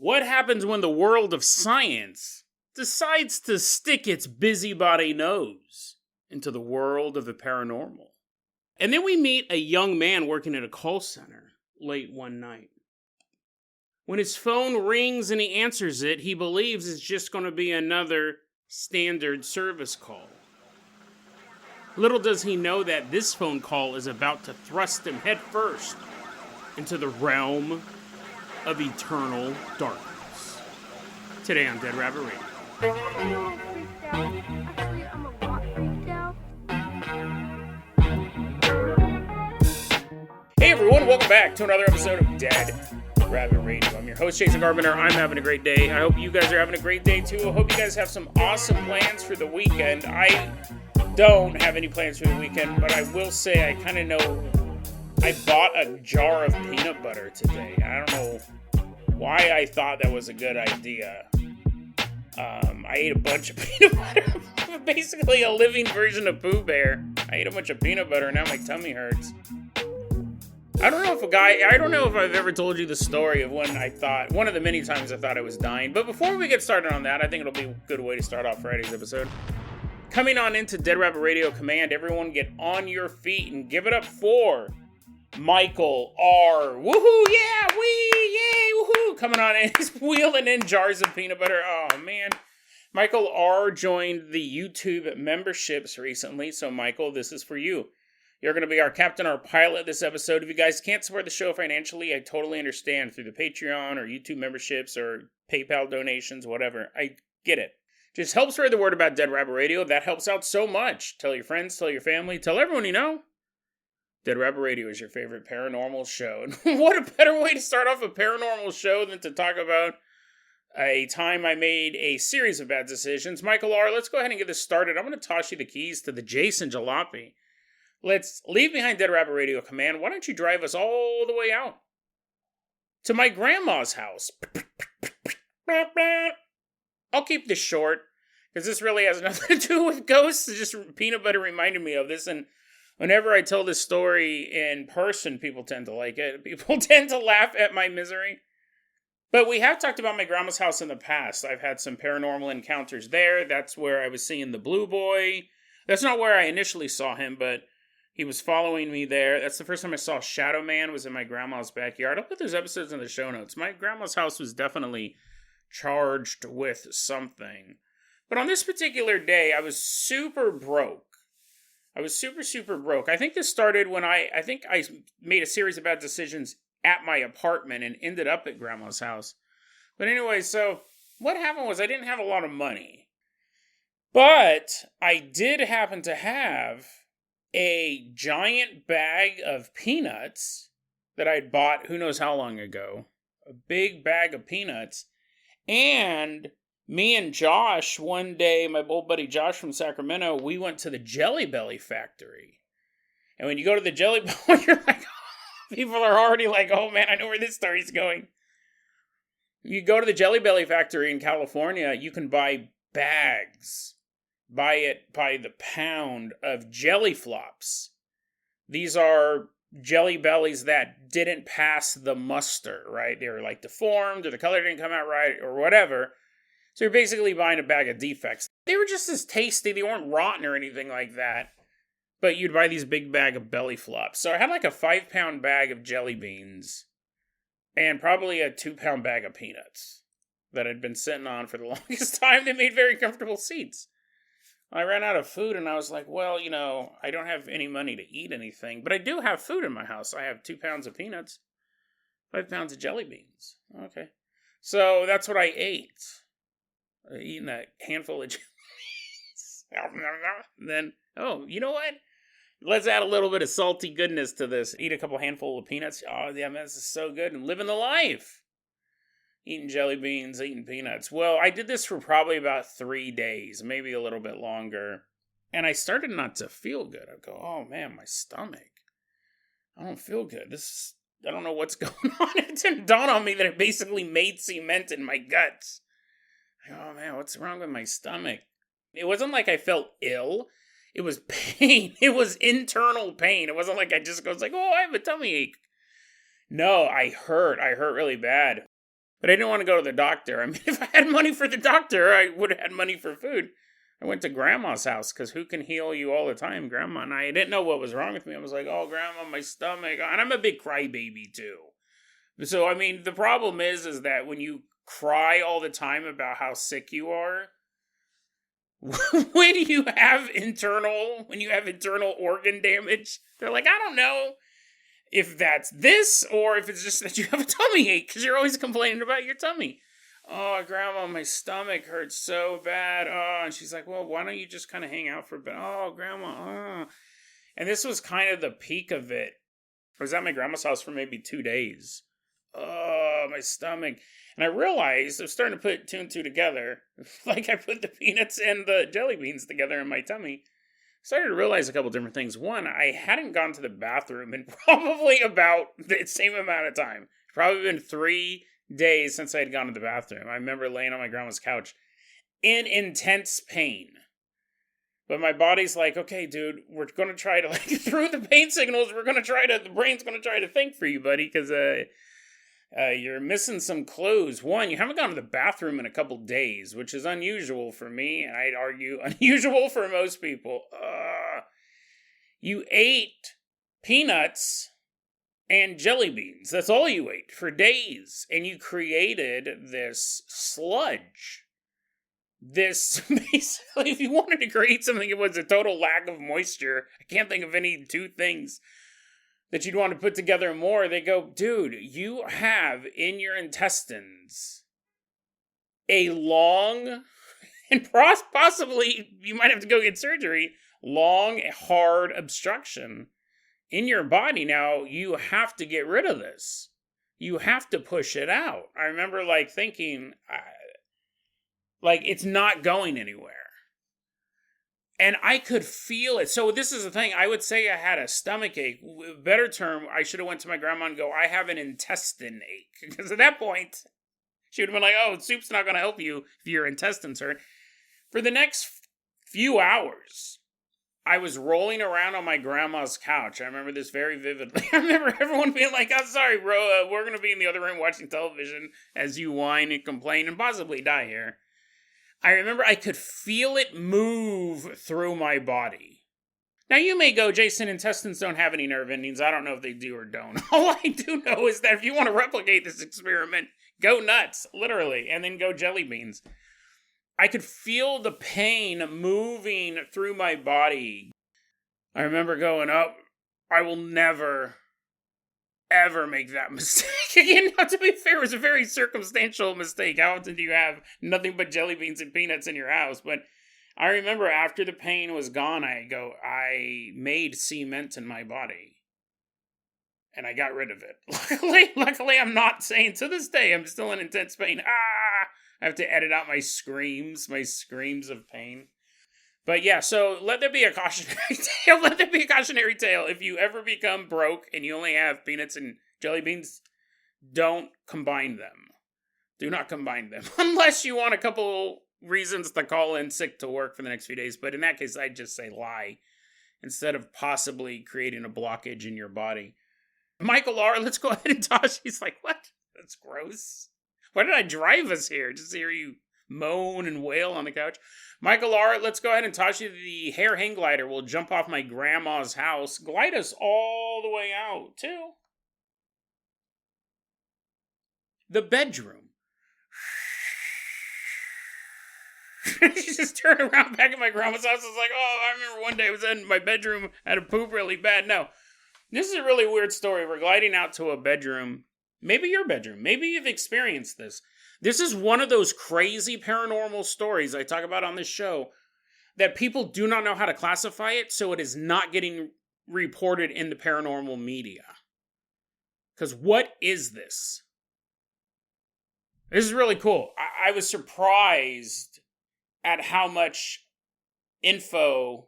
What happens when the world of science decides to stick its busybody nose into the world of the paranormal? And then we meet a young man working at a call center late one night. When his phone rings and he answers it, he believes it's just going to be another standard service call. Little does he know that this phone call is about to thrust him headfirst into the realm of eternal darkness. Today on Dead Rabbit Radio. Actually, I'm a lot freaked out. Hey everyone, welcome back to another episode of Dead Rabbit Radio. I'm your host, Jason Garbiner. I'm having a great day. I hope you guys are having a great day too. I hope you guys have some awesome plans for the weekend. I don't have any plans for the weekend, but I will say I kind of know I bought a jar of peanut butter today. I don't know why I thought that was a good idea. I ate a bunch of peanut butter. Basically a living version of Pooh Bear. I ate a bunch of peanut butter and now my tummy hurts. I don't know if I've ever told you the story of when one of the many times I thought I was dying. But before we get started on that, I think it'll be a good way to start off Friday's episode. Coming on into Dead Rabbit Radio Command, everyone get on your feet and give it up for Michael R. Woohoo, yeah, yay, woohoo. Coming on in, he's wheeling in jars of peanut butter. Oh, man. Michael R. joined the YouTube memberships recently. So, Michael, this is for you. You're going to be our captain, our pilot this episode. If you guys can't support the show financially, I totally understand through the Patreon or YouTube memberships or PayPal donations, whatever. I get it. Just help spread the word about Dead Rabbit Radio. That helps out so much. Tell your friends, tell your family, tell everyone you know. Dead Rabbit Radio is your favorite paranormal show. And what a better way to start off a paranormal show than to talk about a time I made a series of bad decisions. Michael R., let's go ahead and get this started. I'm going to toss you the keys to the Jason Jalopy. Let's leave behind Dead Rabbit Radio Command. Why don't you drive us all the way out to my grandma's house? I'll keep this short, because this really has nothing to do with ghosts. It's just peanut butter reminded me of this, and whenever I tell this story in person, people tend to like it. People tend to laugh at my misery. But we have talked about my grandma's house in the past. I've had some paranormal encounters there. That's where I was seeing the Blue Boy. That's not where I initially saw him, but he was following me there. That's the first time I saw Shadow Man, was in my grandma's backyard. I'll put those episodes in the show notes. My grandma's house was definitely charged with something. But on this particular day, I was super broke. I was super broke. I think this started when I made a series of bad decisions at my apartment and ended up at grandma's house. But anyway, so what happened was I didn't have a lot of money. But I did happen to have a giant bag of peanuts that I'd bought who knows how long ago. A big bag of peanuts. And me and Josh, one day, my old buddy Josh from Sacramento, we went to the Jelly Belly factory. And when you go to the Jelly Belly, you're like, people are already like, oh man, I know where this story's going. You go to the Jelly Belly factory in California, you can buy bags. Buy it by the pound of jelly flops. These are Jelly Bellies that didn't pass the muster, right? They were like deformed, or the color didn't come out right, or whatever. So you're basically buying a bag of defects. They were just as tasty. They weren't rotten or anything like that. But you'd buy these big bag of belly flops. So I had like a 5-pound bag of jelly beans and probably a 2-pound bag of peanuts that I'd been sitting on for the longest time. They made very comfortable seats. I ran out of food and I was like, well, I don't have any money to eat anything, but I do have food in my house. I have 2 pounds of peanuts, 5 pounds of jelly beans. Okay. So that's what I ate. Eating a handful of jelly beans. Then, oh, you know what? Let's add a little bit of salty goodness to this. Eat a couple handful of peanuts. Oh, yeah, man, this is so good. I'm living the life. Eating jelly beans, eating peanuts. Well, I did this for probably about 3 days, maybe a little bit longer. And I started not to feel good. I go, oh man, my stomach. I don't feel good. I don't know what's going on. It didn't dawn on me that it basically made cement in my guts. Oh man, what's wrong with my stomach? It wasn't like I felt ill. It was pain. It was internal pain. It wasn't like I just was like, oh, I have a tummy ache. No, I hurt. I hurt really bad. But I didn't want to go to the doctor. I mean, if I had money for the doctor, I would have had money for food. I went to Grandma's house, because who can heal you all the time? Grandma. And I didn't know what was wrong with me. I was like, oh, Grandma, my stomach. And I'm a big crybaby, too. So, I mean, the problem is that when you cry all the time about how sick you are, when you have internal organ damage, they're like, I don't know if that's this or if it's just that you have a tummy ache because you're always complaining about your tummy. Oh, Grandma, my stomach hurts so bad. Oh, and she's like, well, why don't you just kind of hang out for a bit? Oh, Grandma, oh. And this was kind of the peak of it. I was at my grandma's house for maybe 2 days. Oh, my stomach. And I realized I was starting to put two and two together. Like I put the peanuts and the jelly beans together in my tummy. Started to realize a couple different things. One, I hadn't gone to the bathroom in probably about the same amount of time. It's probably been 3 days since I had gone to the bathroom. I remember laying on my grandma's couch in intense pain. But my body's like, okay, dude, we're going to try to, like, through the pain signals, the brain's going to try to think for you, buddy, because you're missing some clues. One, you haven't gone to the bathroom in a couple days, which is unusual for me, and I'd argue unusual for most people. You ate peanuts and jelly beans. That's all you ate for days. And you created this sludge. This, basically, if you wanted to create something, it was a total lack of moisture. I can't think of any two things that you'd want to put together more. They go, dude, you have in your intestines a long, and possibly you might have to go get surgery, long, hard obstruction in your body. Now, you have to get rid of this. You have to push it out. I remember, like, thinking, like, it's not going anywhere. And I could feel it. So this is the thing. I would say I had a stomach ache. Better term, I should have went to my grandma and go, I have an intestine ache. Because at that point, she would have been like, oh, soup's not going to help you if your intestines hurt. For the next few hours, I was rolling around on my grandma's couch. I remember this very vividly. I remember everyone being like, I'm sorry, bro. We're going to be in the other room watching television as you whine and complain and possibly die here. I remember I could feel it move through my body. Now you may go, Jason, intestines don't have any nerve endings. I don't know if they do or don't. All I do know is that if you want to replicate this experiment, go nuts, literally, and then go jelly beans. I could feel the pain moving through my body. I remember going, oh, I will never, ever make that mistake again. Now, to be fair, it was a very circumstantial mistake. How often do you have nothing but jelly beans and peanuts in your house? But I remember after the pain was gone, I made cement in my body. And I got rid of it. Luckily, I'm not saying to this day, I'm still in intense pain. I have to edit out my screams of pain. But yeah, so let there be a cautionary tale. Let there be a cautionary tale. If you ever become broke and you only have peanuts and jelly beans, don't combine them. Do not combine them. Unless you want a couple reasons to call in sick to work for the next few days. But in that case, I'd just say lie. Instead of possibly creating a blockage in your body. Michael R., let's go ahead and toss. He's like, what? That's gross. Why did I drive us here? Just to hear you moan and wail on the couch. Michael R., let's go ahead and toss you the hair hang glider. We'll jump off my grandma's house. Glide us all the way out to the bedroom. She just turned around back at my grandma's house. I was like, oh, I remember one day I was in my bedroom. I had to poop really bad. No, this is a really weird story. We're gliding out to a bedroom. Maybe your bedroom. Maybe you've experienced this. This is one of those crazy paranormal stories I talk about on this show that people do not know how to classify it, so it is not getting reported in the paranormal media. Because what is this? This is really cool. I was surprised at how much info,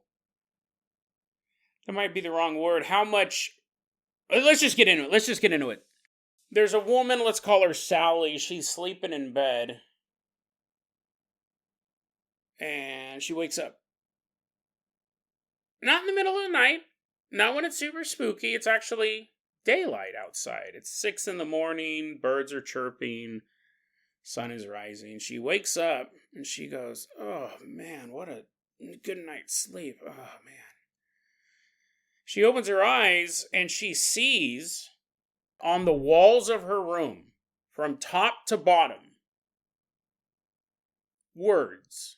that might be the wrong word, how much, let's just get into it. There's a woman, let's call her Sally. She's sleeping in bed. And she wakes up. Not in the middle of the night. Not when it's super spooky. It's actually daylight outside. It's 6 a.m. Birds are chirping. Sun is rising. She wakes up and she goes, "Oh man, what a good night's sleep. Oh man." She opens her eyes and she sees on the walls of her room, from top to bottom, words.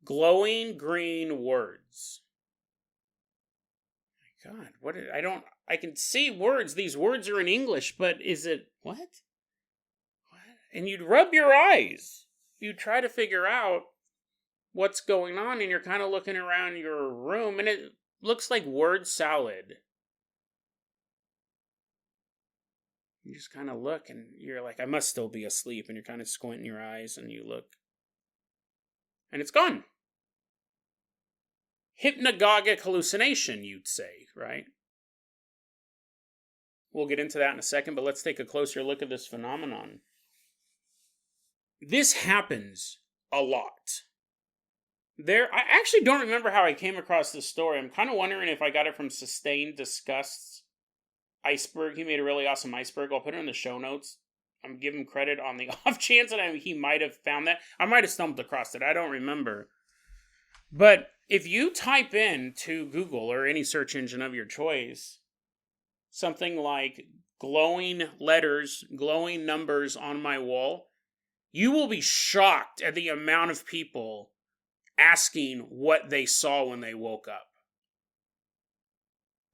Glowing green words. My God, I can see words. These words are in English, but is it, what? And you'd rub your eyes. You'd try to figure out what's going on, and you're kind of looking around your room, and it looks like word salad. You just kind of look, and you're like, I must still be asleep, and you're kind of squinting your eyes, and you look, and it's gone. Hypnagogic hallucination, you'd say, right? We'll get into that in a second, but let's take a closer look at this phenomenon. This happens a lot. I actually don't remember how I came across this story. I'm kind of wondering if I got it from Sustained Disgust's iceberg. He made a really awesome iceberg. I'll put it in the show notes. I'm giving him credit on the off chance that he might have found that. I might have stumbled across it. I don't remember. But if you type in to Google or any search engine of your choice, something like glowing letters, glowing numbers on my wall, you will be shocked at the amount of people asking what they saw when they woke up.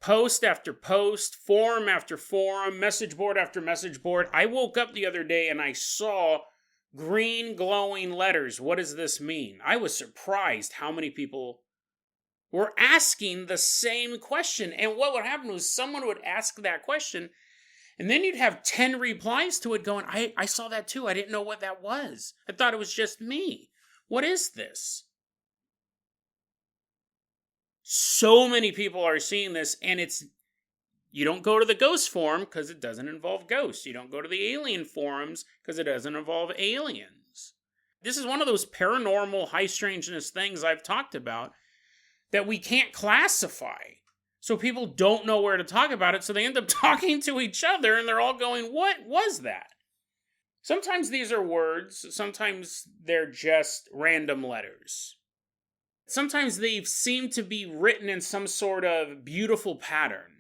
Post after post, forum after forum, message board after message board. I woke up the other day and I saw green glowing letters. What does this mean? I was surprised how many people were asking the same question. And what would happen was someone would ask that question, and then you'd have 10 replies to it going, I saw that too. I didn't know what that was. I thought it was just me. What is this? So many people are seeing this, and you don't go to the ghost forum because it doesn't involve ghosts. You don't go to the alien forums because it doesn't involve aliens. This is one of those paranormal, high strangeness things I've talked about that we can't classify. So people don't know where to talk about it, so they end up talking to each other, and they're all going, what was that? Sometimes these are words, sometimes they're just random letters. Sometimes they seem to be written in some sort of beautiful pattern.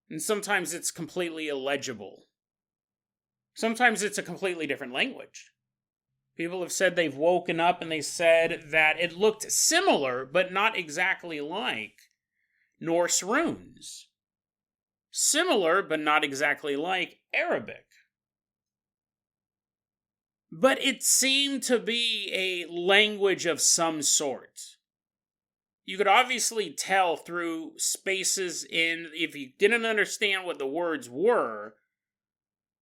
And sometimes it's completely illegible. Sometimes it's a completely different language. People have said they've woken up and they said that it looked similar, but not exactly like Norse runes. Similar, but not exactly like Arabic. But it seemed to be a language of some sort. You could obviously tell through spaces if you didn't understand what the words were,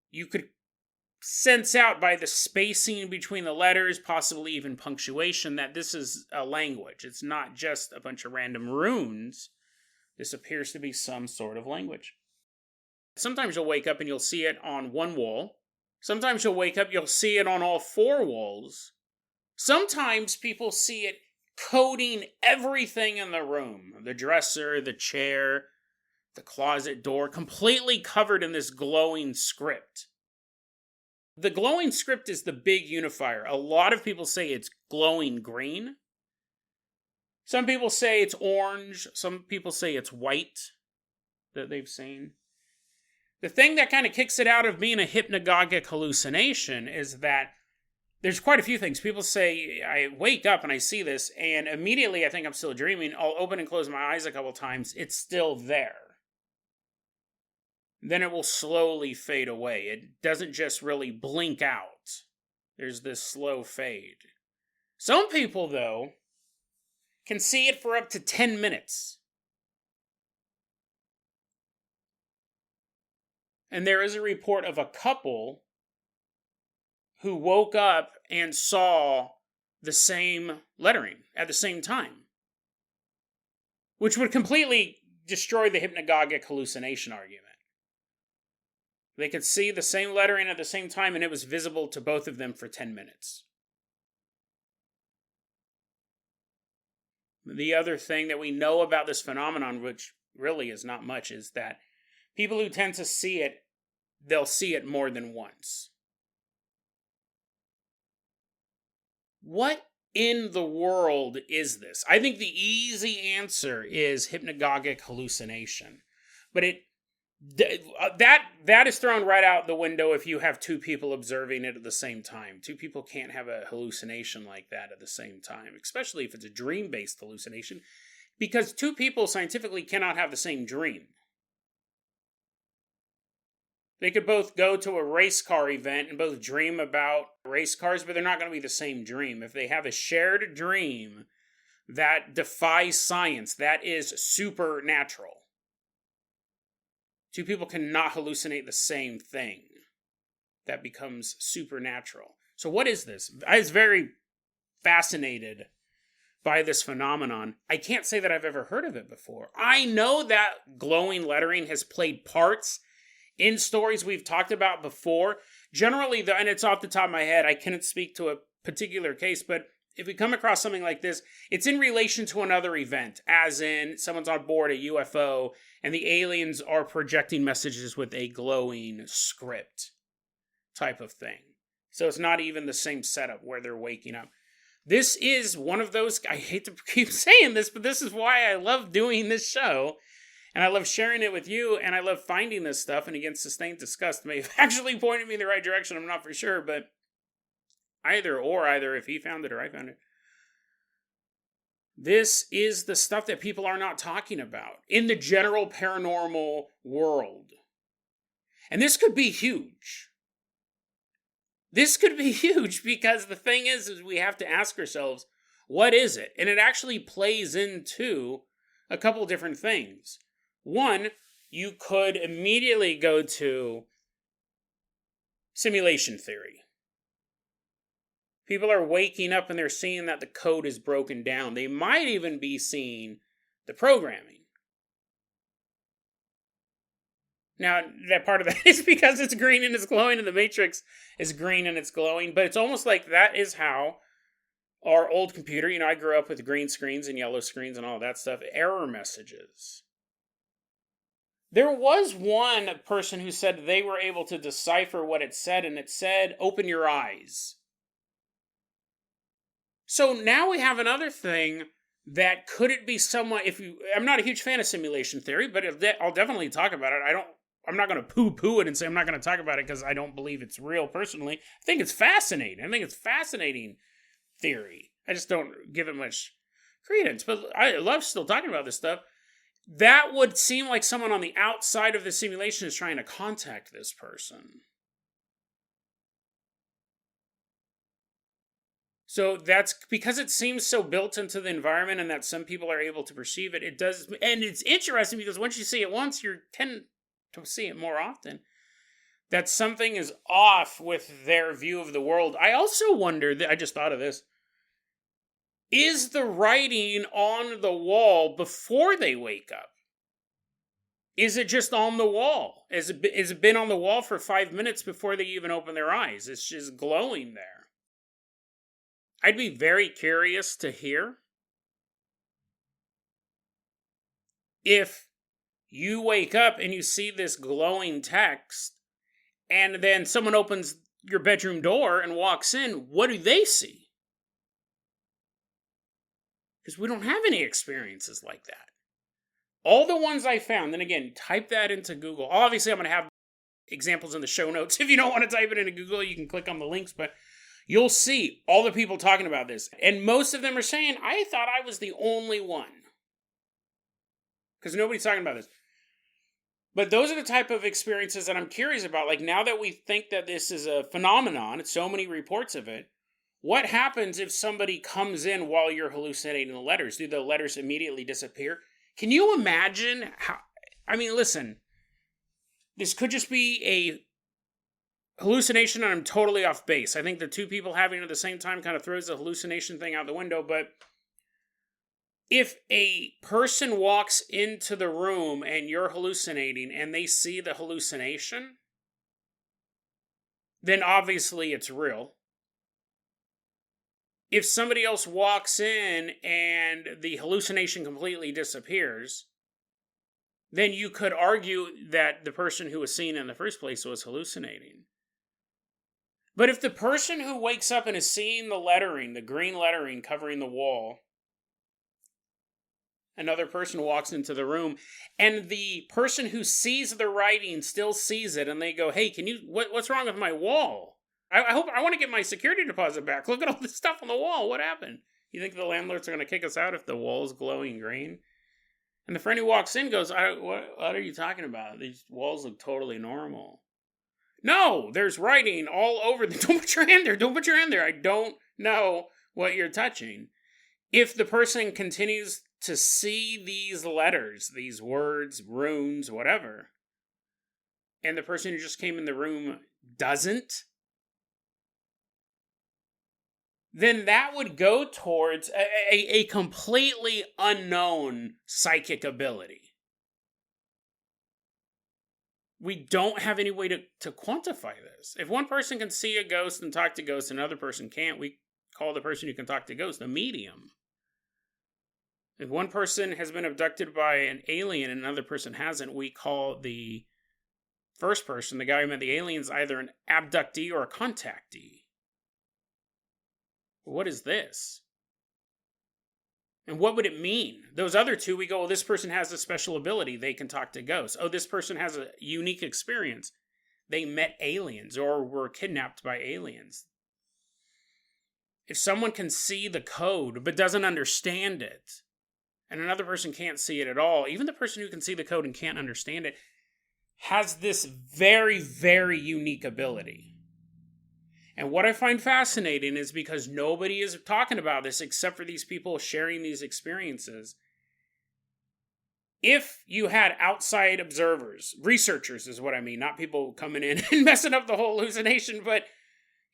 you could sense out by the spacing between the letters, possibly even punctuation, that this is a language. It's not just a bunch of random runes. This appears to be some sort of language. Sometimes you'll wake up and you'll see it on one wall. Sometimes you'll wake up, you'll see it on all four walls. Sometimes people see it coating everything in the room. The dresser, the chair, the closet door, completely covered in this glowing script. The glowing script is the big unifier. A lot of people say it's glowing green. Some people say it's orange. Some people say it's white that they've seen. The thing that kind of kicks it out of being a hypnagogic hallucination is that there's quite a few things. People say, I wake up and I see this, and immediately I think I'm still dreaming. I'll open and close my eyes a couple times. It's still there. Then it will slowly fade away. It doesn't just really blink out. There's this slow fade. Some people, though, can see it for up to 10 minutes. And there is a report of a couple who woke up and saw the same lettering at the same time, which would completely destroy the hypnagogic hallucination argument. They could see the same lettering at the same time, and it was visible to both of them for 10 minutes. The other thing that we know about this phenomenon, which really is not much, is that people who tend to see it, they'll see it more than once. What in the world is this? I think the easy answer is hypnagogic hallucination. But that is thrown right out the window if you have two people observing it at the same time. Two people can't have a hallucination like that at the same time, especially if it's a dream-based hallucination, because two people scientifically cannot have the same dream. They could both go to a race car event and both dream about race cars, but they're not going to be the same dream. If they have a shared dream that defies science, that is supernatural. Two people cannot hallucinate the same thing. That becomes supernatural. So what is this? I was very fascinated by this phenomenon. I can't say that I've ever heard of it before. I know that glowing lettering has played parts in stories we've talked about before. Generally, and it's off the top of my head, I couldn't speak to a particular case, but if we come across something like this, it's in relation to another event, as in someone's on board a UFO and the aliens are projecting messages with a glowing script type of thing. So it's not even the same setup where they're waking up. This is one of those, I hate to keep saying this, but this is why I love doing this show. And I love sharing it with you, and I love finding this stuff. And again, Sustained Disgust may have actually pointed me in the right direction. I'm not for sure, but either if he found it or I found it. This is the stuff that people are not talking about in the general paranormal world. And this could be huge. This could be huge because the thing is we have to ask ourselves, what is it? And it actually plays into a couple different things. One, you could immediately go to simulation theory. People are waking up and they're seeing that the code is broken down. They might even be seeing the programming. Now, that part of that is because it's green and it's glowing, and the Matrix is green and it's glowing, but it's almost like that is how our old computer, I grew up with green screens and yellow screens and all that stuff, error messages. There was one person who said they were able to decipher what it said, and it said, "Open your eyes." So now we have another thing that could it be somewhat, I'm not a huge fan of simulation theory, but I'll definitely talk about it. I'm not going to poo-poo it and say I'm not going to talk about it because I don't believe it's real personally. I think it's fascinating. I think it's fascinating theory. I just don't give it much credence, but I love still talking about this stuff. That would seem like someone on the outside of the simulation is trying to contact this person. So that's because it seems so built into the environment and that some people are able to perceive it. It does, and it's interesting because once you see it once, you tend to see it more often. That something is off with their view of the world. I also wonder, I just thought of this, is the writing on the wall before they wake up? Is it just on the wall? Has it been on the wall for 5 minutes before they even open their eyes? It's just glowing there. I'd be very curious to hear if you wake up and you see this glowing text and then someone opens your bedroom door and walks in, what do they see? Because we don't have any experiences like that. All the ones I found, and again, type that into Google. Obviously, I'm going to have examples in the show notes. If you don't want to type it into Google, you can click on the links, but you'll see all the people talking about this. And most of them are saying, I thought I was the only one. Because nobody's talking about this. But those are the type of experiences that I'm curious about. Like, now that we think that this is a phenomenon, it's so many reports of it, what happens if somebody comes in while you're hallucinating the letters? Do the letters immediately disappear? Can you imagine how... I mean, listen. This could just be a hallucination and I'm totally off base. I think the two people having it at the same time kind of throws the hallucination thing out the window, but if a person walks into the room and you're hallucinating and they see the hallucination, then obviously it's real. If somebody else walks in and the hallucination completely disappears, then you could argue that the person who was seen in the first place was hallucinating. But if the person who wakes up and is seeing the lettering, the green lettering covering the wall, another person walks into the room, and the person who sees the writing still sees it, and they go, "Hey, what's wrong with my wall? I want to get my security deposit back. Look at all this stuff on the wall. What happened?" You think the landlords are going to kick us out if the wall is glowing green? And the friend who walks in goes, what are you talking about? These walls look totally normal. No, there's writing all over them. Don't put your hand there. Don't put your hand there. I don't know what you're touching. If the person continues to see these letters, these words, runes, whatever, and the person who just came in the room doesn't, then that would go towards a completely unknown psychic ability. We don't have any way to quantify this. If one person can see a ghost and talk to ghosts and another person can't, we call the person who can talk to ghosts a medium. If one person has been abducted by an alien and another person hasn't, we call the first person, the guy who met the aliens, either an abductee or a contactee. What is this? And what would it mean? Those other two, we go, well, this person has a special ability. They can talk to ghosts. Oh, this person has a unique experience. They met aliens or were kidnapped by aliens. If someone can see the code but doesn't understand it, and another person can't see it at all, even the person who can see the code and can't understand it has this very, very unique ability. And what I find fascinating is because nobody is talking about this except for these people sharing these experiences. If you had outside observers, researchers is what I mean, not people coming in and messing up the whole hallucination, but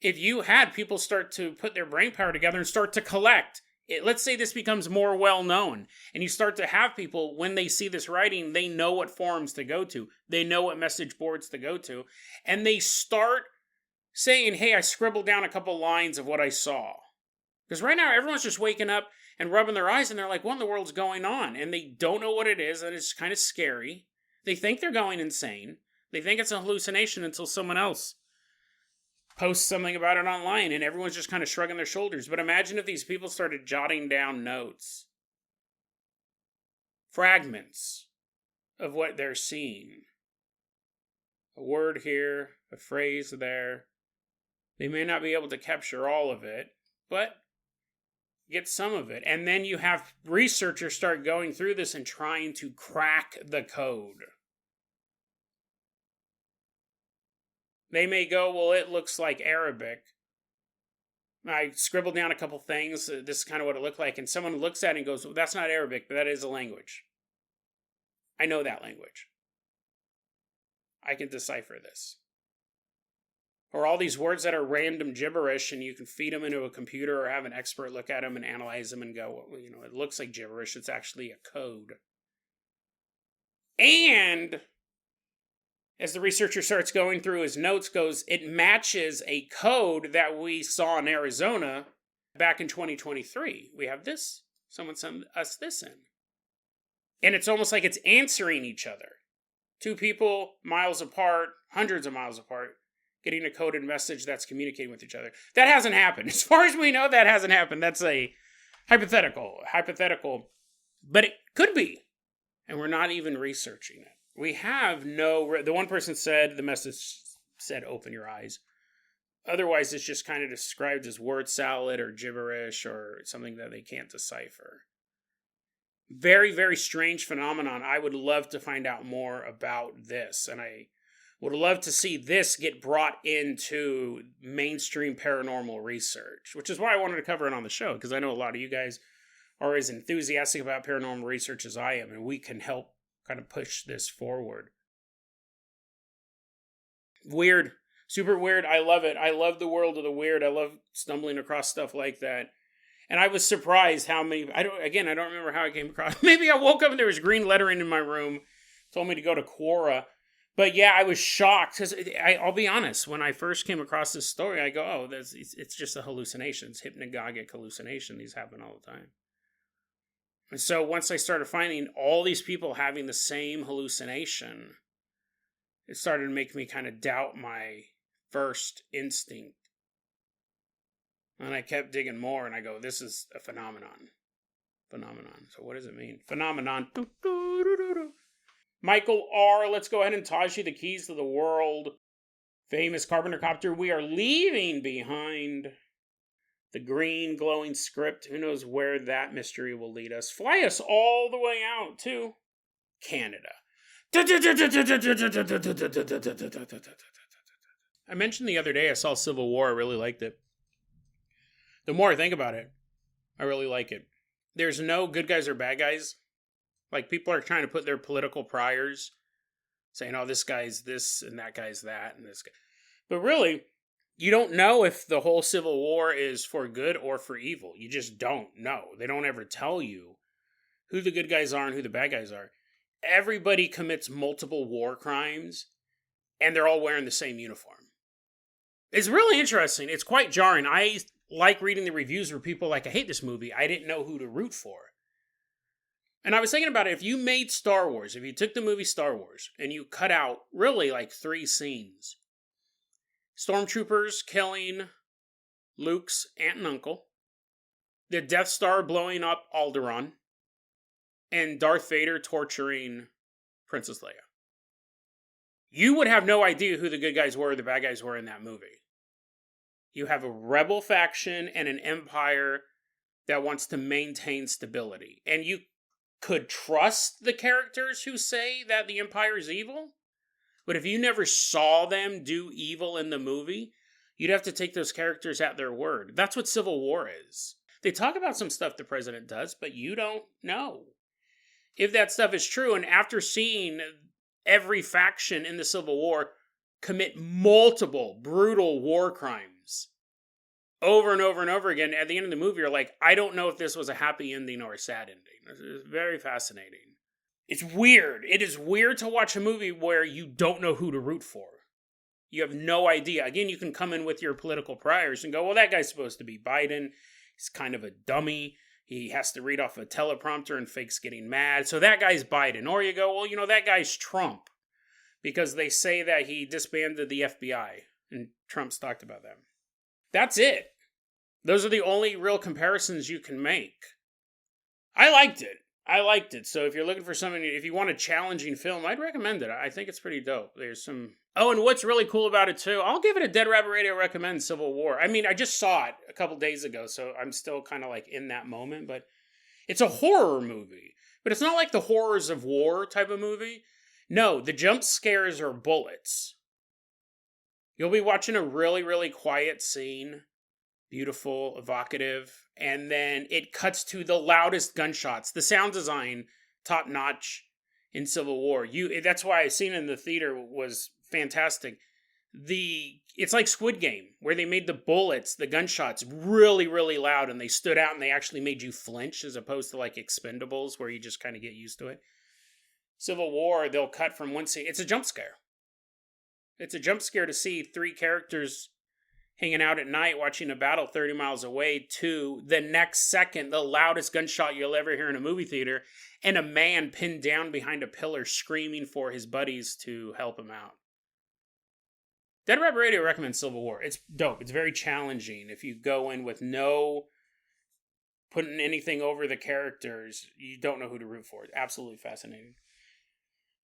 if you had people start to put their brain power together and start to collect, let's say this becomes more well known, and you start to have people, when they see this writing, they know what forums to go to, they know what message boards to go to, and they start saying, hey, I scribbled down a couple lines of what I saw. Because right now, everyone's just waking up and rubbing their eyes, and they're like, what in the world's going on? And they don't know what it is, and it's kind of scary. They think they're going insane. They think it's a hallucination until someone else posts something about it online, and everyone's just kind of shrugging their shoulders. But imagine if these people started jotting down notes, fragments of what they're seeing. A word here, a phrase there. They may not be able to capture all of it, but get some of it. And then you have researchers start going through this and trying to crack the code. They may go, well, it looks like Arabic. I scribbled down a couple things. This is kind of what it looked like. And someone looks at it and goes, well, that's not Arabic, but that is a language. I know that language. I can decipher this. Or all these words that are random gibberish, and you can feed them into a computer or have an expert look at them and analyze them and go, well, it looks like gibberish. It's actually a code. And as the researcher starts going through his notes, it matches a code that we saw in Arizona back in 2023. We have this. Someone sent us this in. And it's almost like it's answering each other. Two people miles apart, hundreds of miles apart, getting a coded message that's communicating with each other. That hasn't happened. As far as we know, that hasn't happened. That's a hypothetical. But it could be. And we're not even researching it. We have the one person said, the message said, open your eyes. Otherwise, it's just kind of described as word salad or gibberish or something that they can't decipher. Very, very strange phenomenon. I would love to find out more about this. And I would love to see this get brought into mainstream paranormal research, which is why I wanted to cover it on the show, because I know a lot of you guys are as enthusiastic about paranormal research as I am, and we can help kind of push this forward. Weird. Super weird. I love it. I love the world of the weird. I love stumbling across stuff like that. And I was surprised how many... I don't remember how I came across... Maybe I woke up and there was green lettering in my room. Told me to go to Quora. But yeah, I was shocked. Because I'll be honest, when I first came across this story, I go, oh, it's just a hallucination. It's hypnagogic hallucination. These happen all the time. And so once I started finding all these people having the same hallucination, it started to make me kind of doubt my first instinct And I kept digging more, and I go, this is a phenomenon. Phenomenon. So what does it mean? Phenomenon. Michael R., let's go ahead and toss you the keys to the world. Famous Carpenter Copter. We are leaving behind the green glowing script. Who knows where that mystery will lead us? Fly us all the way out to Canada. I mentioned the other day I saw Civil War. I really liked it. The more I think about it, I really like it. There's no good guys or bad guys. Like, people are trying to put their political priors, saying, oh, this guy's this and that guy's that and this guy. But really, you don't know if the whole Civil War is for good or for evil. You just don't know. They don't ever tell you who the good guys are and who the bad guys are. Everybody commits multiple war crimes, and they're all wearing the same uniform. It's really interesting. It's quite jarring. I like reading the reviews where people are like, I hate this movie. I didn't know who to root for. And I was thinking about it. If you made Star Wars, if you took the movie Star Wars and you cut out really like 3 scenes, stormtroopers killing Luke's aunt and uncle, the Death Star blowing up Alderaan, and Darth Vader torturing Princess Leia, you would have no idea who the good guys were or the bad guys were in that movie. You have a rebel faction and an empire that wants to maintain stability. And you could trust the characters who say that the empire is evil. But if you never saw them do evil in the movie, you'd have to take those characters at their word. That's what Civil War is. They talk about some stuff the president does, but you don't know if that stuff is true. And after seeing every faction in the Civil War commit multiple brutal war crimes over and over and over again, at the end of the movie, you're like, I don't know if this was a happy ending or a sad ending. It's very fascinating. It's weird. It is weird to watch a movie where you don't know who to root for. You have no idea. Again, you can come in with your political priors and go, well, that guy's supposed to be Biden. He's kind of a dummy. He has to read off a teleprompter and fakes getting mad. So that guy's Biden. Or you go, well, you know, that guy's Trump, because they say that he disbanded the FBI, and Trump's talked about them. That's it. Those are the only real comparisons you can make. I liked it. So if you're looking for something, if you want a challenging film, I'd recommend it. I think it's pretty dope. There's some... Oh, and what's really cool about it, too, I'll give it a Dead Rabbit Radio recommend, Civil War. I mean, I just saw it a couple days ago, so I'm still kind of like in that moment, but it's a horror movie. But it's not like the horrors of war type of movie. No, the jump scares are bullets. You'll be watching a really, really quiet scene, beautiful, evocative, and then it cuts to the loudest gunshots. The sound design, top notch in Civil War. That's why I've seen it in the theater was fantastic. It's like Squid Game, where they made the bullets, the gunshots, really, really loud, and they stood out, and they actually made you flinch, as opposed to like Expendables, where you just kind of get used to it. Civil War, they'll cut from one scene. It's a jump scare. It's a jump scare to see 3 characters hanging out at night watching a battle 30 miles away to the next second, the loudest gunshot you'll ever hear in a movie theater, and a man pinned down behind a pillar screaming for his buddies to help him out. Dead Rabbit Radio recommends Civil War. It's dope. It's very challenging. If you go in with no putting anything over the characters, you don't know who to root for. It's absolutely fascinating.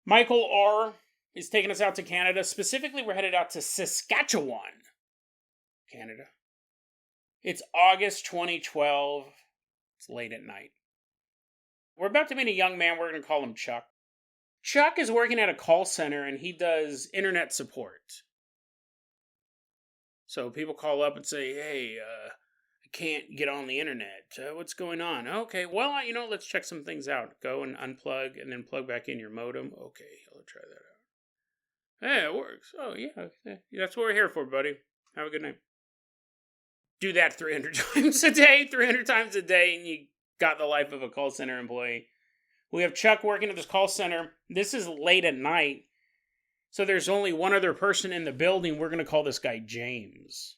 Michael R. is taking us out to Canada. Specifically, we're headed out to Saskatchewan, Canada. It's August 2012. It's late at night. We're about to meet a young man. We're going to call him Chuck. Chuck is working at a call center, and he does internet support. So people call up and say, hey, I can't get on the internet. What's going on? Okay, well, let's check some things out. Go and unplug and then plug back in your modem. Okay, I'll try that out. Hey, it works. Oh, yeah. That's what we're here for, buddy. Have a good night. Do that 300 times a day, 300 times a day, and you got the life of a call center employee. We have Chuck working at this call center. This is late at night, so there's only one other person in the building. We're going to call this guy James.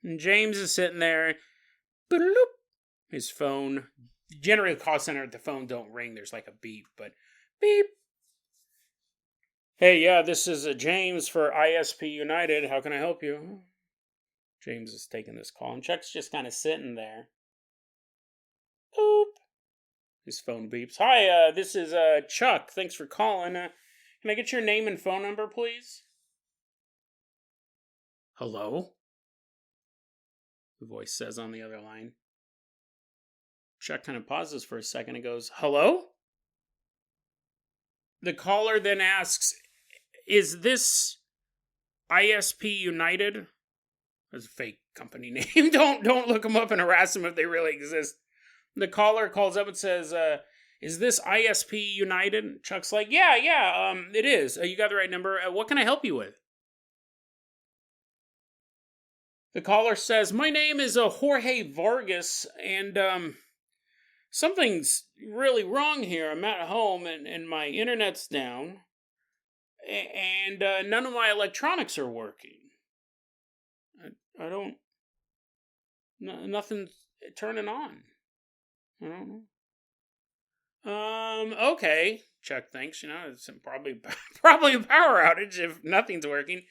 And James is sitting there. His phone. Generally, a call center, the phone don't ring. There's like a beep, but beep. Hey, yeah, this is James for ISP United. How can I help you? James is taking this call, and Chuck's just kind of sitting there. Boop. His phone beeps. Hi, this is Chuck. Thanks for calling. Can I get your name and phone number, please? Hello? The voice says on the other line. Chuck kind of pauses for a second and goes, hello? The caller then asks, is this ISP United? That's a fake company name. Don't look them up and harass them if they really exist. The caller calls up and says, is this ISP United? Chuck's like, yeah, it is. You got the right number. What can I help you with? The caller says, my name is Jorge Vargas, and something's really wrong here. I'm at home, and my internet's down, and none of my electronics are working. I don't... nothing's turning on. I don't know. Okay. Chuck thinks, it's probably a power outage if nothing's working.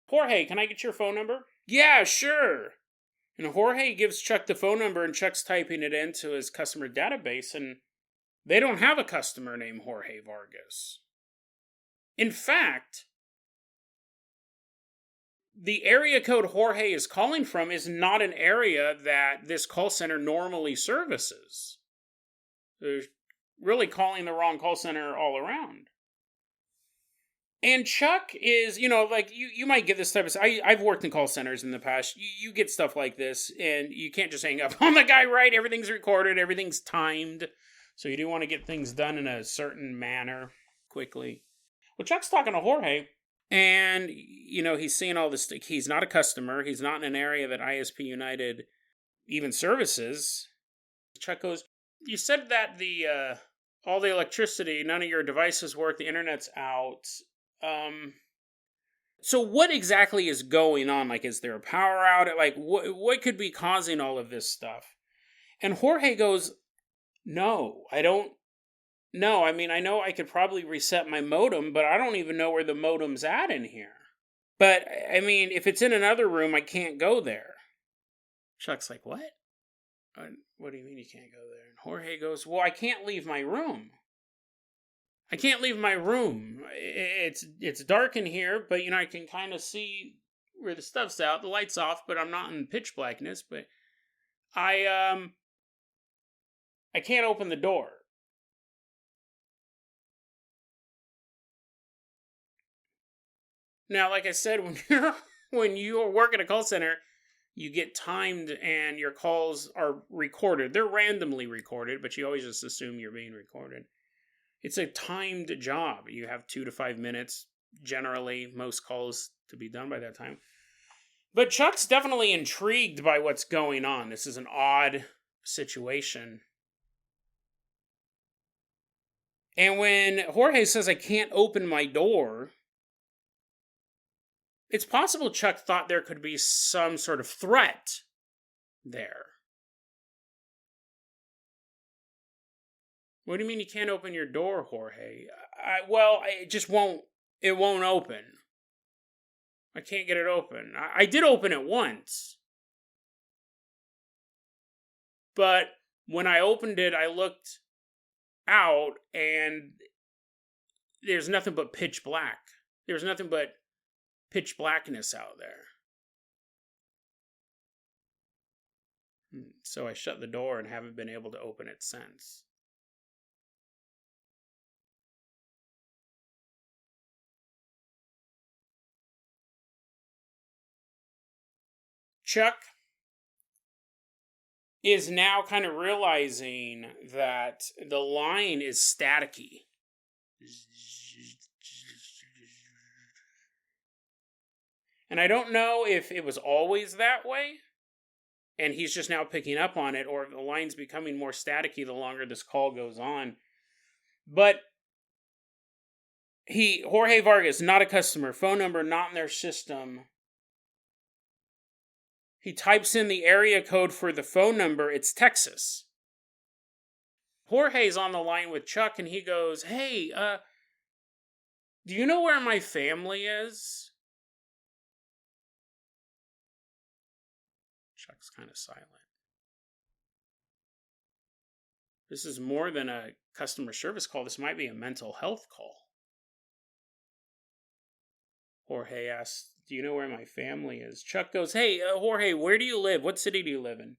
Jorge, can I get your phone number? Yeah, sure. And Jorge gives Chuck the phone number, and Chuck's typing it into his customer database, and they don't have a customer named Jorge Vargas. In fact, the area code Jorge is calling from is not an area that this call center normally services. They're really calling the wrong call center all around. And Chuck is, like, you might get this type of... I've worked in call centers in the past. You get stuff like this, and you can't just hang up on the guy, right? Everything's recorded, everything's timed. So you do want to get things done in a certain manner quickly. Well, Chuck's talking to Jorge, and, he's seeing all this. He's not a customer. He's not in an area that ISP United even services. Chuck goes, you said that all the electricity, none of your devices work, the internet's out. So what exactly is going on? Like, is there a power outage? Like, what could be causing all of this stuff? And Jorge goes, no, I don't know. I mean, I know I could probably reset my modem, but I don't even know where the modem's at in here. But, I mean, if it's in another room, I can't go there. Chuck's like, what? What do you mean you can't go there? And Jorge goes, well, I can't leave my room. I can't leave my room. It's dark in here, but, I can kind of see where the stuff's out. The light's off, but I'm not in pitch blackness. But I can't open the door. Now, like I said, when you work at a call center, you get timed and your calls are recorded. They're randomly recorded, but you always just assume you're being recorded. It's a timed job. You have 2 to 5 minutes, generally, most calls to be done by that time. But Chuck's definitely intrigued by what's going on. This is an odd situation. And when Jorge says, I can't open my door, it's possible Chuck thought there could be some sort of threat there. What do you mean you can't open your door, Jorge? It just won't open. I can't get it open. I did open it once. But when I opened it, I looked out and there's nothing but pitch black. There's nothing but pitch blackness out there. So I shut the door and haven't been able to open it since. Chuck is now kind of realizing that the line is staticky. And I don't know if it was always that way, and he's just now picking up on it, or if the line's becoming more staticky the longer this call goes on. But Jorge Vargas, not a customer, phone number not in their system. He types in the area code for the phone number. It's Texas. Jorge's on the line with Chuck, and he goes, hey, do you know where my family is? Chuck's kind of silent. This is more than a customer service call. This might be a mental health call. Jorge asks, do you know where my family is? Chuck goes, hey, Jorge, where do you live? What city do you live in?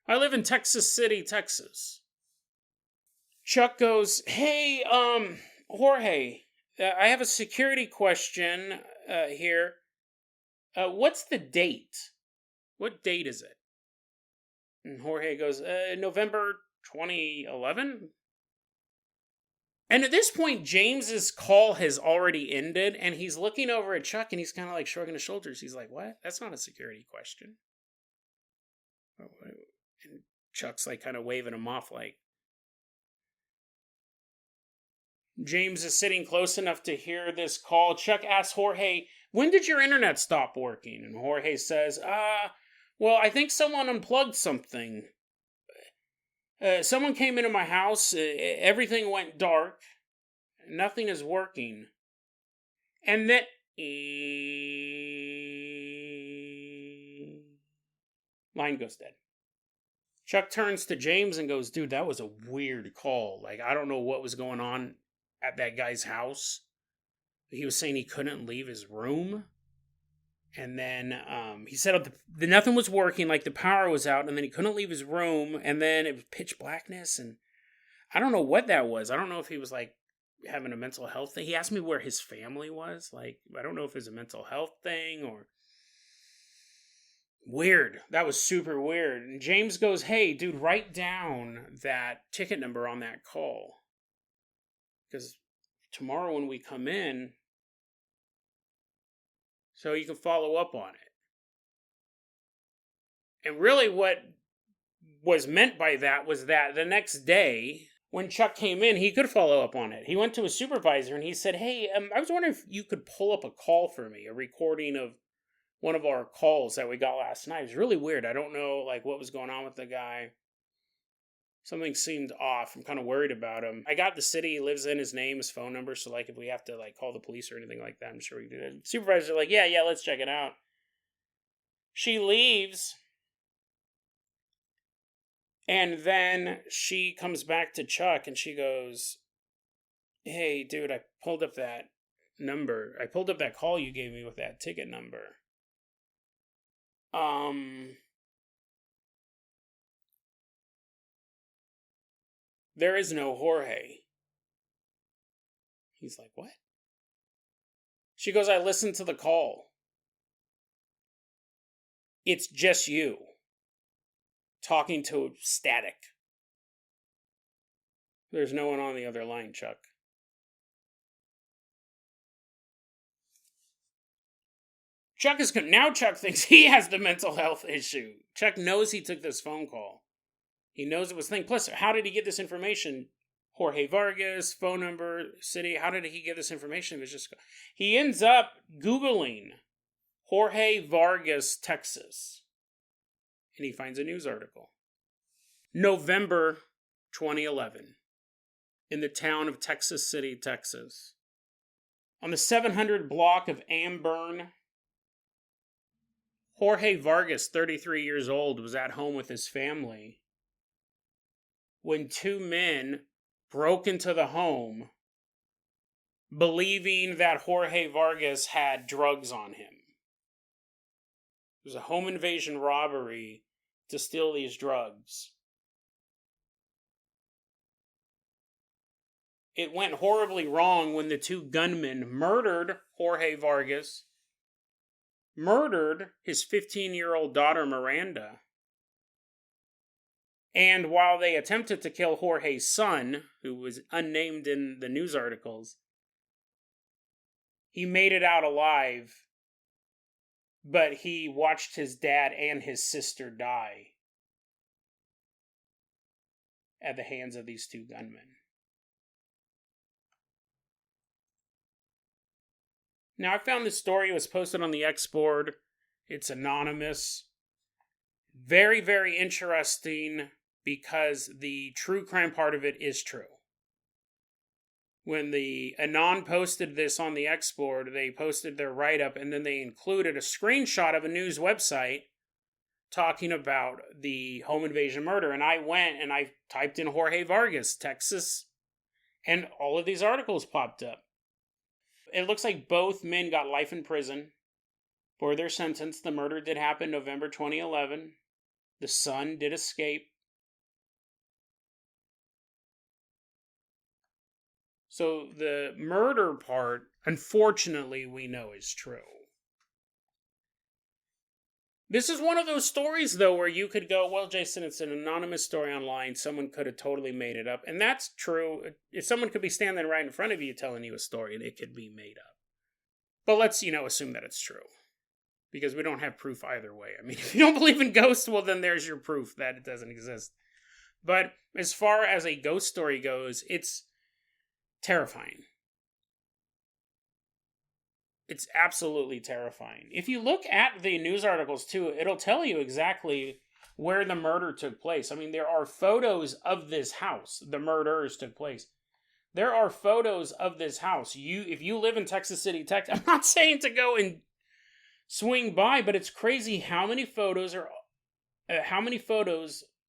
I live in Texas City, Texas. Chuck goes, hey, Jorge, I have a security question here. What's the date? What date is it? And Jorge goes, November 2011? And at this point, James's call has already ended, and he's looking over at Chuck, and he's kind of like shrugging his shoulders. He's like, what? That's not a security question. And Chuck's like kind of waving him off like. James is sitting close enough to hear this call. Chuck asks Jorge, when did your internet stop working? And Jorge says, well, I think someone unplugged something. Someone came into my house. Everything went dark. Nothing is working. And then line goes dead. Chuck turns to James and goes, dude, that was a weird call. Like, I don't know what was going on at that guy's house. He was saying he couldn't leave his room. And then he said nothing was working, like the power was out, and then he couldn't leave his room, and then it was pitch blackness, and I don't know what that was. I don't know if he was like having a mental health thing. He asked me where his family was. Like, I don't know if it was a mental health thing or... Weird. That was super weird. And James goes, hey, dude, write down that ticket number on that call. Because tomorrow when we come in, so you can follow up on it. And really what was meant by that was that the next day, when Chuck came in, he could follow up on it. He went to his supervisor and he said, hey, I was wondering if you could pull up a call for me, a recording of one of our calls that we got last night. It was really weird. I don't know like what was going on with the guy. Something seemed off. I'm kind of worried about him. I got the city he lives in, his name, his phone number, so like if we have to like call the police or anything like that, I'm sure we can do that. Supervisor's like, yeah, let's check it out. She leaves, and then she comes back to Chuck and she goes, hey, dude, I pulled up that number. I pulled up that call you gave me with that ticket number. There is no Jorge. He's like, what? She goes, I listened to the call. It's just you. Talking to static. There's no one on the other line, Chuck. Chuck thinks he has the mental health issue. Chuck knows he took this phone call. He knows it was a thing. Plus, how did he get this information? Jorge Vargas, phone number, city. How did he get this information? It was just... He ends up Googling Jorge Vargas, Texas. And he finds a news article. November 2011. In the town of Texas City, Texas. On the 700 block of Amburn, Jorge Vargas, 33 years old, was at home with his family when two men broke into the home believing that Jorge Vargas had drugs on him. It was a home invasion robbery to steal these drugs. It went horribly wrong when the two gunmen murdered Jorge Vargas, murdered his 15-year-old daughter Miranda, and while they attempted to kill Jorge's son, who was unnamed in the news articles, he made it out alive, but he watched his dad and his sister die at the hands of these two gunmen. Now, I found this story. It was posted on the X board. It's anonymous. Very, very interesting because the true crime part of it is true. When the Anon posted this on the X board, they posted their write-up and then they included a screenshot of a news website talking about the home invasion murder, and I went and I typed in Jorge Vargas, Texas, and all of these articles popped up. It looks like both men got life in prison for their sentence. The murder did happen November 2011. The son did escape. So the murder part, unfortunately, we know is true. This is one of those stories, though, where you could go, well, Jason, it's an anonymous story online. Someone could have totally made it up. And that's true. If someone could be standing right in front of you telling you a story, it could be made up. But let's, assume that it's true. Because we don't have proof either way. I mean, if you don't believe in ghosts, well, then there's your proof that it doesn't exist. But as far as a ghost story goes, it's terrifying. It's absolutely terrifying. If you look at the news articles, too, it'll tell you exactly where the murder took place. I mean, there are photos of this house. The murders took place. There are photos of this house. If you live in Texas City, Texas, I'm not saying to go and swing by, but it's crazy how many photos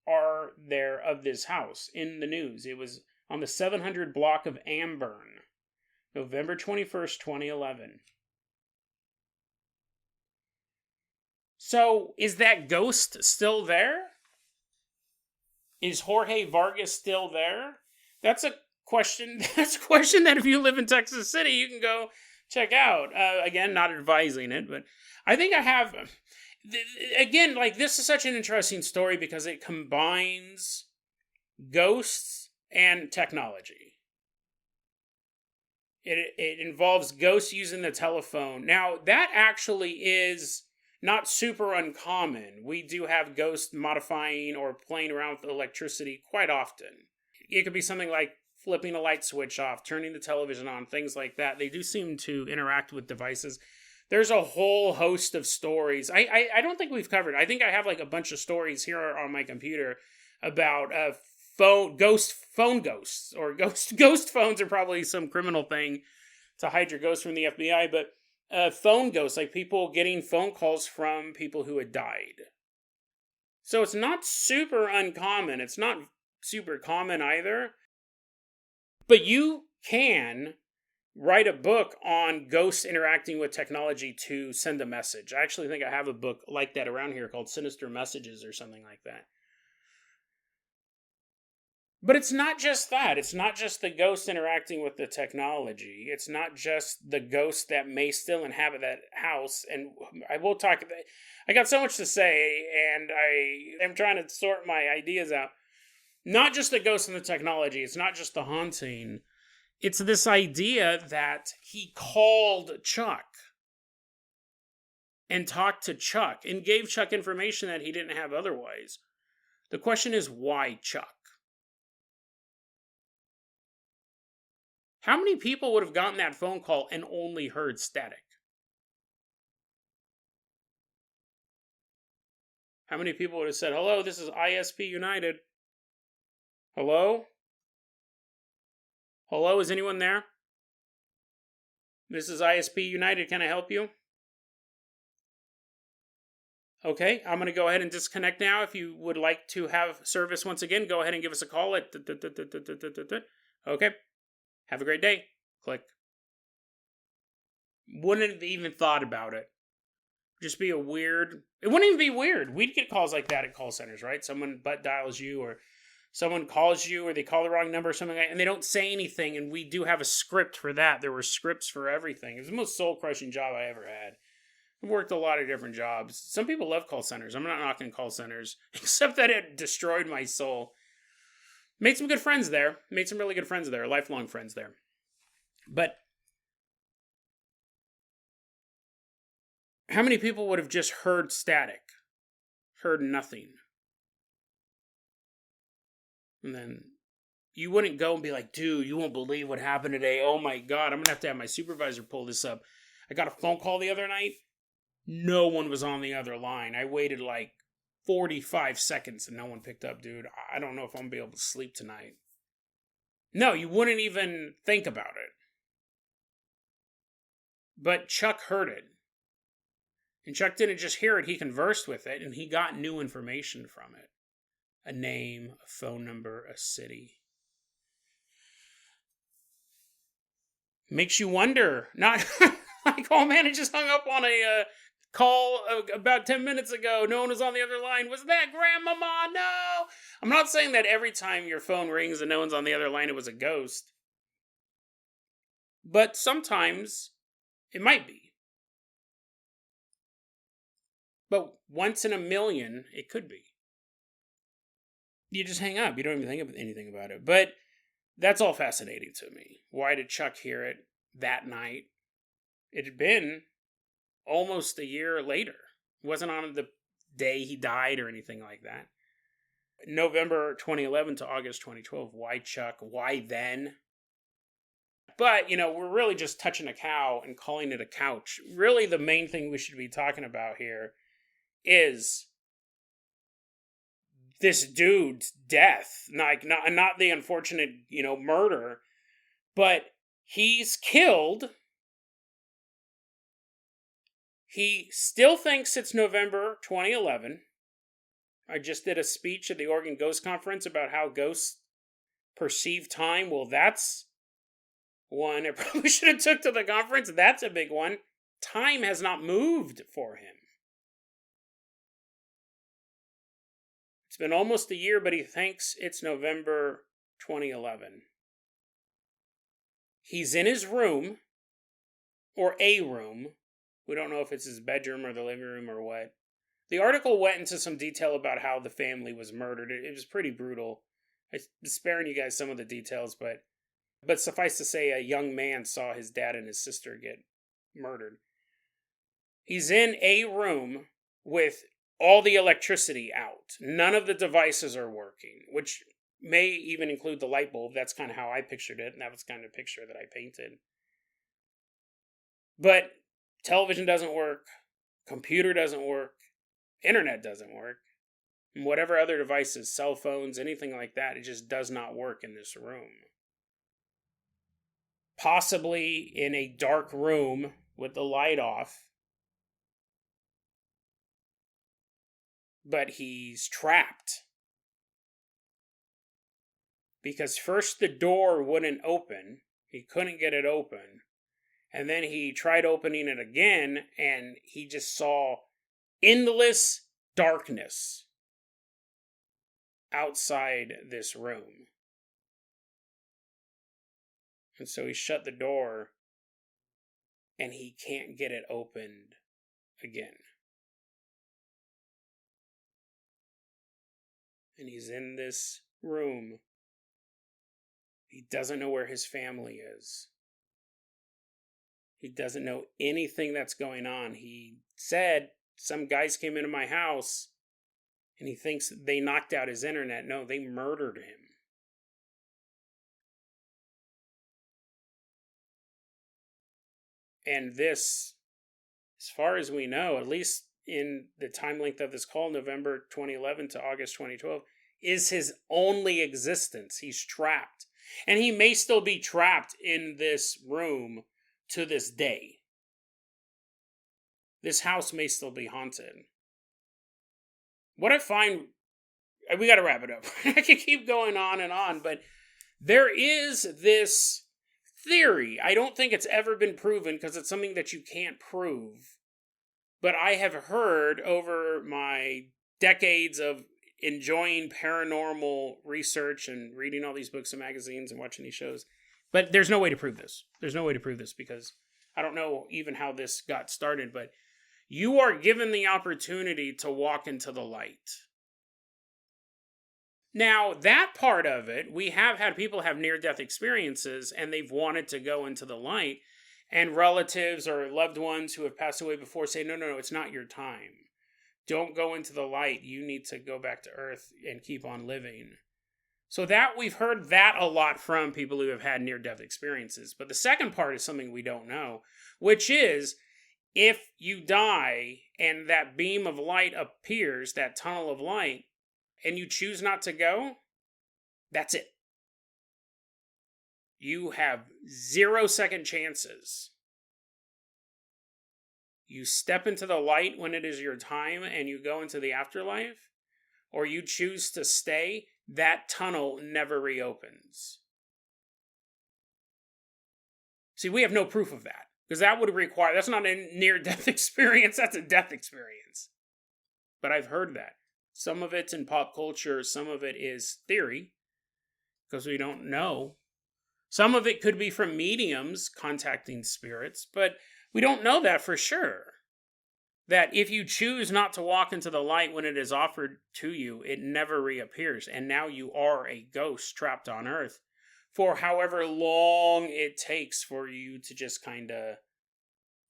are there of this house in the news. It was on the 700 block of Amburn, November 21st, 2011. So, is that ghost still there? Is Jorge Vargas still there? That's a question. That's a question that if you live in Texas City, you can go check out. Again, not advising it, but I think I have. Again, like, this is such an interesting story because it combines ghosts and technology. It involves ghosts using the telephone. Now, that actually is not super uncommon. We do have ghosts modifying or playing around with electricity quite often. It could be something like flipping a light switch off, turning the television on, things like that. They do seem to interact with devices. There's a whole host of stories. I don't think we've covered. I think I have like a bunch of stories here on my computer about ghosts, or ghost phones are probably some criminal thing to hide your ghost from the FBI, but phone ghosts, like people getting phone calls from people who had died. So it's not super uncommon. It's not super common either. But you can write a book on ghosts interacting with technology to send a message. I actually think I have a book like that around here called Sinister Messages or something like that. But it's not just that. It's not just the ghosts interacting with the technology. It's not just the ghosts that may still inhabit that house. And I will talk. I got so much to say, and I am trying to sort my ideas out. Not just the ghosts and the technology. It's not just the haunting. It's this idea that he called Chuck and talked to Chuck and gave Chuck information that he didn't have otherwise. The question is, why Chuck? How many people would have gotten that phone call and only heard static? How many people would have said, hello, this is ISP United? Hello? Hello, is anyone there? This is ISP United, can I help you? Okay, I'm going to go ahead and disconnect now. If you would like to have service once again, go ahead and give us a call at... Okay. Have a great day. Click. Wouldn't have even thought about it. Just be a weird... It wouldn't even be weird. We'd get calls like that at call centers, right? Someone butt dials you, or someone calls you, or they call the wrong number or something like that, and they don't say anything, and we do have a script for that. There were scripts for everything. It was the most soul-crushing job I ever had. I've worked a lot of different jobs. Some people love call centers. I'm not knocking call centers, except that it destroyed my soul. Made some good friends there. Made some really good friends there. Lifelong friends there. But how many people would have just heard static? Heard nothing. And then you wouldn't go and be like, dude, you won't believe what happened today. Oh my God, I'm going to have my supervisor pull this up. I got a phone call the other night. No one was on the other line. I waited like 45 seconds and no one picked up, dude. I don't know if I'm going to be able to sleep tonight. No, you wouldn't even think about it. But Chuck heard it. And Chuck didn't just hear it, he conversed with it, and he got new information from it. A name, a phone number, a city. Makes you wonder, not like, oh man, I just hung up on a call about 10 minutes ago. No one was on the other line. Was that Grandmama? No! I'm not saying that every time your phone rings and no one's on the other line, it was a ghost. But sometimes it might be. But once in a million, it could be. You just hang up. You don't even think anything about it. But that's all fascinating to me. Why did Chuck hear it that night? It had been almost a year later. It wasn't on the day he died or anything like that. November 2011 to August 2012. Why Chuck? Why then? But, we're really just touching a cow and calling it a couch. Really, the main thing we should be talking about here is this dude's death. Like, not the unfortunate, murder, but he's killed. He still thinks it's November 2011. I just did a speech at the Oregon Ghost Conference about how ghosts perceive time. Well, that's one I probably should have took to the conference. That's a big one. Time has not moved for him. It's been almost a year, but he thinks it's November 2011. He's in his room, or a room. We don't know if it's his bedroom or the living room or what. The article went into some detail about how the family was murdered. It was pretty brutal. I'm sparing you guys some of the details, but suffice to say, a young man saw his dad and his sister get murdered. He's in a room with all the electricity out. None of the devices are working, which may even include the light bulb. That's kind of how I pictured it, and that was kind of the picture that I painted. But television doesn't work, computer doesn't work, internet doesn't work, and whatever other devices, cell phones, anything like that, it just does not work in this room. Possibly in a dark room with the light off, but he's trapped. Because first the door wouldn't open, he couldn't get it open, and then he tried opening it again, and he just saw endless darkness outside this room. And so he shut the door, and he can't get it opened again. And he's in this room. He doesn't know where his family is. He doesn't know anything that's going on. He said, some guys came into my house, and he thinks they knocked out his internet. No, they murdered him. And this, as far as we know, at least in the time length of this call, November 2011 to August 2012, is his only existence. He's trapped. And he may still be trapped in this room to this day. This house may still be haunted. What I find, we got to wrap it up. I can keep going on, but there is this theory. I don't think it's ever been proven because it's something that you can't prove. But I have heard over my decades of enjoying paranormal research and reading all these books and magazines and watching these shows. But there's no way to prove this. There's no way to prove this because I don't know even how this got started, but you are given the opportunity to walk into the light. Now, that part of it, we have had people have near-death experiences and they've wanted to go into the light, and relatives or loved ones who have passed away before say, no, it's not your time. Don't go into the light. You need to go back to earth and keep on living. So that we've heard that a lot from people who have had near-death experiences. But the second part is something we don't know, which is if you die and that beam of light appears, that tunnel of light, and you choose not to go, that's it. You have 0 second chances. you step into the light when it is your time and you go into the afterlife, or you choose to stay, that tunnel never reopens. See, we have no proof of that, because that would require, that's not a near-death experience, that's a death experience. But I've heard that. Some of it's in pop culture, some of it is theory, because we don't know. Some of it could be from mediums contacting spirits, but we don't know that for sure. That if you choose not to walk into the light when it is offered to you, it never reappears. And now you are a ghost trapped on Earth for however long it takes for you to just kind of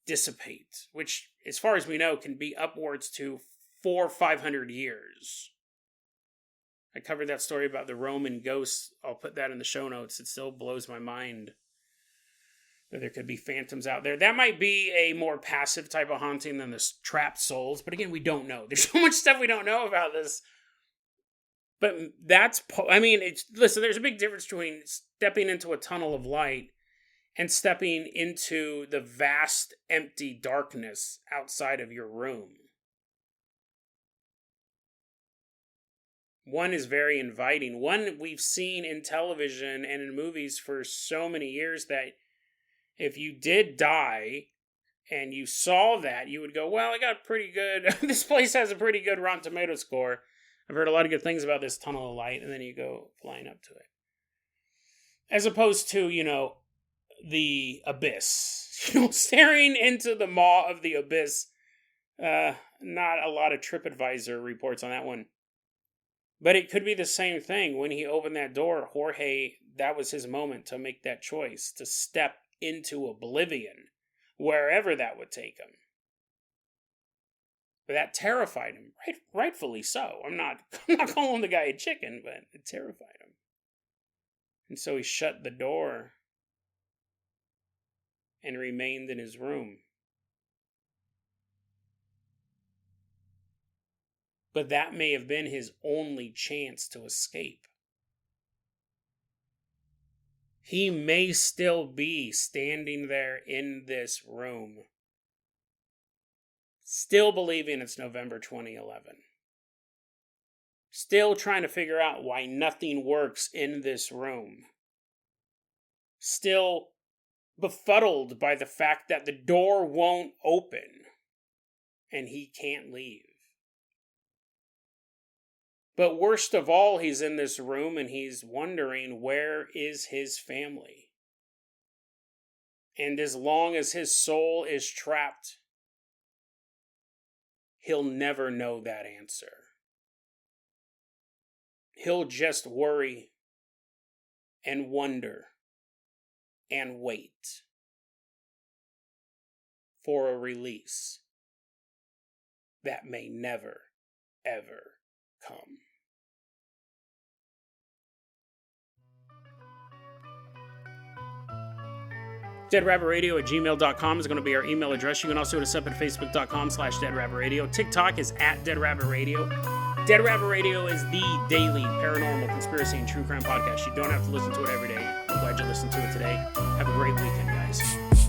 dissipate. Which, as far as we know, can be upwards to 400 or 500 years. I covered that story about the Roman ghosts. I'll put that in the show notes. It still blows my mind that there could be phantoms out there. That might be a more passive type of haunting than the trapped souls. But again, we don't know. There's so much stuff we don't know about this. But that's, listen, there's a big difference between stepping into a tunnel of light and stepping into the vast, empty darkness outside of your room. One is very inviting. One we've seen in television and in movies for so many years that if you did die and you saw that, you would go, well, I got pretty good, this place has a pretty good Rotten Tomato score. I've heard a lot of good things about this tunnel of light, and then you go flying up to it. As opposed to, the abyss. Staring into the maw of the abyss. Not a lot of TripAdvisor reports on that one. But it could be the same thing. When he opened that door, Jorge, that was his moment to make that choice, to step into oblivion, wherever that would take him. But that terrified him, rightfully so. I'm not calling the guy a chicken, but it terrified him. And so he shut the door and remained in his room. But that may have been his only chance to escape. He may still be standing there in this room, still believing it's November 2011. Still trying to figure out why nothing works in this room. Still befuddled by the fact that the door won't open and he can't leave. But worst of all, he's in this room and he's wondering, where is his family? And as long as his soul is trapped, he'll never know that answer. He'll just worry and wonder and wait for a release that may never, ever come. DeadRabbitRadio@gmail.com is going to be our email address. You can also go to Facebook.com/DeadRabbitRadio. TikTok is @DeadRabbitRadio. Dead Rabbit Radio is the daily paranormal, conspiracy, and true crime podcast. You don't have to listen to it every day. I'm glad you listened to it today. Have a great weekend, guys.